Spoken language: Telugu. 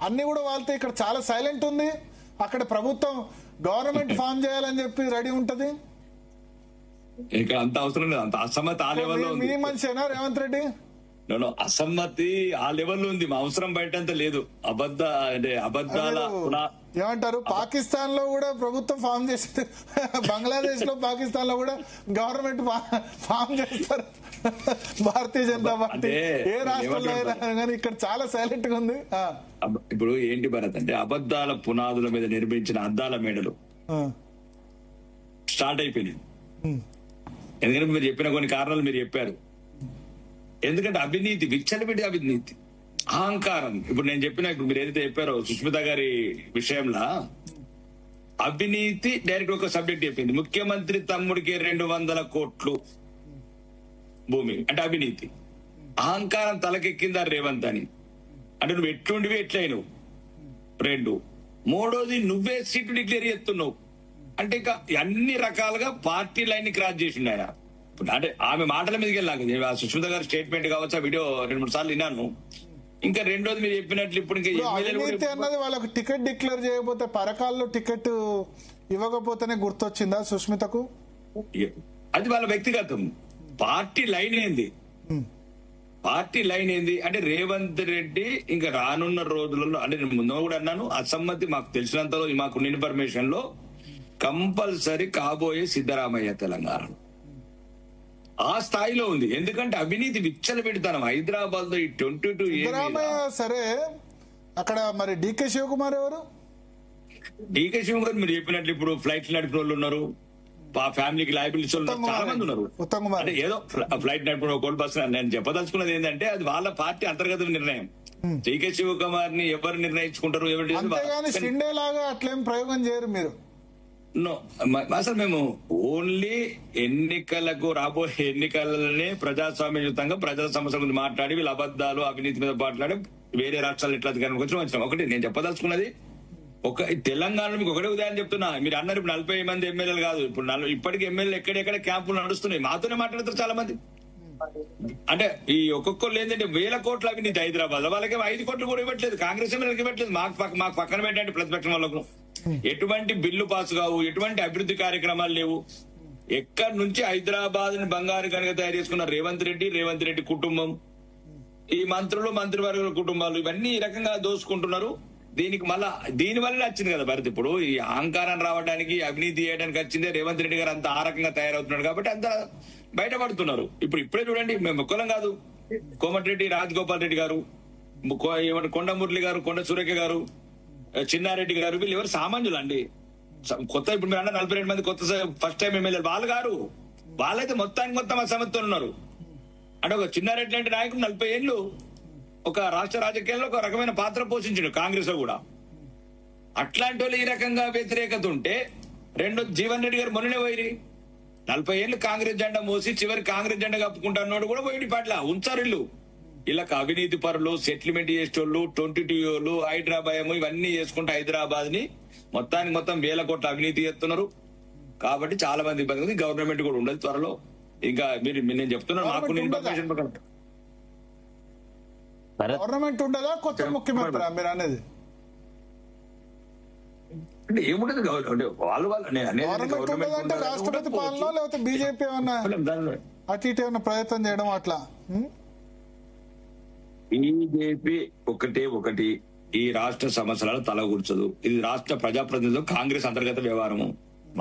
అన్ని కూడా వాళ్ళతో ఇక్కడ చాలా సైలెంట్ ఉంది. అక్కడ ప్రభుత్వం గవర్నమెంట్ ఫామ్ చేయాలని చెప్పి రెడీ ఉంటది. ఇక్కడ అంత అవసరం లేదు, అంత అసమ్మతి ఆ లెవెల్లో మీ మనిషేనా రేవంత్ రెడ్డి? అసమ్మతి ఆ లెవెల్లో ఉంది, మా అవసరం బయట అంత లేదు. అబద్ధాల ఏమంటారు, పాకిస్తాన్ లో కూడా ప్రభుత్వం ఫామ్ చేసి, బంగ్లాదేశ్ లో పాకిస్తాన్ లో కూడా గవర్నమెంట్ ఫామ్ చేస్తారు భారతీయ జనతా పార్టీ. ఏ రాష్ట్రంలో అయినా కానీ ఇక్కడ చాలా సైలెంట్ గా ఉంది. ఇప్పుడు ఏంటి భరత్ అంటే, అబద్ధాల పునాదుల మీద నిర్మించిన అద్దాల మేడలు స్టార్ట్ అయిపోయినాయి. ఎందుకంటే మీరు చెప్పిన కొన్ని కారణాలు మీరు చెప్పారు. ఎందుకంటే అవినీతి, విచ్చలవిడి అవినీతి, అహంకారం. ఇప్పుడు నేను చెప్పిన, ఇప్పుడు మీరు ఏదైతే చెప్పారో సుష్మిత గారి విషయంలో, అవినీతి డైరెక్ట్ ఒక సబ్జెక్ట్ చెప్పింది. ముఖ్యమంత్రి తమ్ముడికి 200 కోట్లు భూమి అంటే అవినీతి. అహంకారం తలకెక్కిందా రేవంత్ అని అంటే, నువ్వు ఎట్లుండివి ఎట్లయినవు. 2, మూడోది నువ్వే సీటు డిక్లేర్ చేస్తున్నావు అంటే, ఇక అన్ని రకాలుగా పార్టీ లైన్ ని క్రాస్ చేసిండు ఆయన. అంటే ఆమె మాటల మీదకి వెళ్ళాక సుష్మిత గారి స్టేట్మెంట్ కావచ్చు, ఆ వీడియో 2-3 సార్లు విన్నాను. ఇంకా రెండోది మీరు చెప్పినట్లు ఇప్పుడు అవినీతి అన్నది వాళ్ళకి టికెట్ డిక్లేర్ చేయకపోతే, పరకాల్లో టికెట్ ఇవ్వకపోతేనే గుర్తొచ్చిందా సుష్మితకు? అది వాళ్ళ వ్యక్తిగతం. పార్టీ లైన్ ఏంది, పార్టీ లైన్ ఏంది అంటే, రేవంత్ రెడ్డి ఇంకా రానున్న రోజులలో, అంటే నేను ముందు కూడా అన్నాను, అసమ్మతి మాకు తెలిసినంతలో, మాకున్న ఇన్ఫర్మేషన్ లో కంపల్సరీ కాబోయే సిద్ధరామయ్య తెలంగాణలో ఆ స్థాయిలో ఉంది. ఎందుకంటే అవినీతి విచ్చల పెడతాను హైదరాబాద్ లో. ఈ 22 సరే, అక్కడ మరి డీకే శివకుమార్ ఎవరు? డీకే శివకుమార్ మీరు చెప్పినట్లు ఇప్పుడు ఫ్లైట్ నడిపిన వాళ్ళు ఉన్నారు, ఫ్యామిలీకి లయబిలిటీస్ చాలా మంది ఉన్నారు. అంటే ఏదో ఫ్లైట్ నడిపిన ఒకటి బస్. నేను చెప్పదలుచుకున్నది ఏంటంటే, అది వాళ్ళ పార్టీ అంతర్గత నిర్ణయం. డీకే శివకుమార్ ని ఎవరు నిర్ణయించుకుంటారు, ఎవరి లాగా అట్లేం ప్రయోగం చేయరు మీరు. నో, అసలు మేము ఓన్లీ ఎన్నికలకు, రాబోయే ఎన్నికలనే ప్రజాస్వామ్యయుతంగా ప్రజల సమస్యల గురించి మాట్లాడి, వీళ్ళ అబద్ధాలు అవినీతి మీద మాట్లాడి వేరే రాష్ట్రాలు ఎట్లా అధికారానికి వచ్చినాం. ఒకటి నేను చెప్పదలుచుకున్నది, తెలంగాణలో మీకు ఒకటే ఉదాహరణ చెప్తున్నా. మీరు అన్నారు ఇప్పుడు 40 మంది ఎమ్మెల్యేలు కాదు, ఇప్పుడు ఇప్పటికీ ఎమ్మెల్యేలు ఎక్కడెక్కడ క్యాంపులు నడుస్తున్నాయి. మాతోనే మాట్లాడతారు చాలా మంది. అంటే ఈ ఒక్కొక్కరు ఏంటంటే 1000 కోట్ల అవినీతి హైదరాబాద్ లో, వాళ్ళకి 5 కోట్లు కూడా ఇవ్వట్లేదు. కాంగ్రెస్ ఎమ్మెల్యేకి ఇవ్వట్లేదు. మాకు పక్కన పెట్టండి ప్రతిపక్షం వాళ్ళకు. ఎటువంటి బిల్లు పాస్ కావు, ఎటువంటి అభివృద్ధి కార్యక్రమాలు లేవు. ఎక్కడి నుంచి హైదరాబాద్ ని బంగారు కనుక తయారు చేసుకున్న రేవంత్ రెడ్డి కుటుంబం, ఈ మంత్రులు, మంత్రివర్గ కుటుంబాలు, ఇవన్నీ ఈ రకంగా దోసుకుంటున్నారు. దీని వల్ల వచ్చింది కదా భరత్. ఇప్పుడు ఈ అహంకారం రావడానికి, అవినీతి చేయడానికి వచ్చిందే రేవంత్ రెడ్డి గారు. అంత ఆ రకంగా తయారవుతున్నాడు కాబట్టి అంత బయటపడుతున్నారు. ఇప్పుడే చూడండి, మేము ఒక్కలం కాదు, కోమటిరెడ్డి రాజగోపాల్ రెడ్డి గారు, కొండ మురళి గారు, కొండ సురేఖ గారు, చిన్నారెడ్డి గారు, వీళ్ళు ఎవరు సామాన్యులు అండి. కొత్త ఇప్పుడు మీరు అన్న 42 మంది కొత్త ఫస్ట్ టైం ఎమ్మెల్యేలు వాళ్ళు గారు. వాళ్ళైతే మొత్తం అసమర్థతో ఉన్నారు. అంటే ఒక చిన్నారెడ్డి లాంటి నాయకుడు 40 ఏళ్ళు ఒక రాష్ట్ర రాజకీయాల్లో ఒక రకమైన పాత్ర పోషించాడు కాంగ్రెస్ లో కూడా. అట్లాంటి వాళ్ళు ఈ రకంగా వ్యతిరేకత ఉంటే, రెండో జీవన్ రెడ్డి గారు మొన్ననే పోయి 40 ఏళ్ళు కాంగ్రెస్ జెండా మోసి చివరి కాంగ్రెస్ జెండా కప్పుకుంటున్నాడు కూడా పోయి పట్ల ఉంచారు. ఇల్లు వీళ్ళకి అవినీతి పరులు, సెటిల్మెంట్ చేసేటోళ్ళు, 22 ఏళ్ళు హైదరాబాద్ ఇవన్నీ చేసుకుంటూ హైదరాబాద్ ని మొత్తం 1000 కోట్ల అవినీతి చేస్తున్నారు. కాబట్టి చాలా మంది ఇబ్బంది. గవర్నమెంట్ కూడా ఉండదు త్వరలో. ఇంకా నేను చెప్తున్నాను, మాకు ఇన్ఫర్మేషన్ గవర్నమెంట్ ఉండదా, కొత్త ముఖ్యమంత్రి మీరు అనేది? అంటే ఏముంటది అంటే గవర్నమెంట్ రాష్ట్రపతి పాలన, లేకపోతే బీజేపీ ఏమన్నా అటు ఇటు ఏమన్నా ప్రయత్నం చేయడం అట్లా? బీజేపీ ఒకటి ఈ రాష్ట్ర సమస్యలను తలగూర్చదు. ఇది రాష్ట్ర ప్రజాప్రతినిధులు, కాంగ్రెస్ అంతర్గత వ్యవహారము.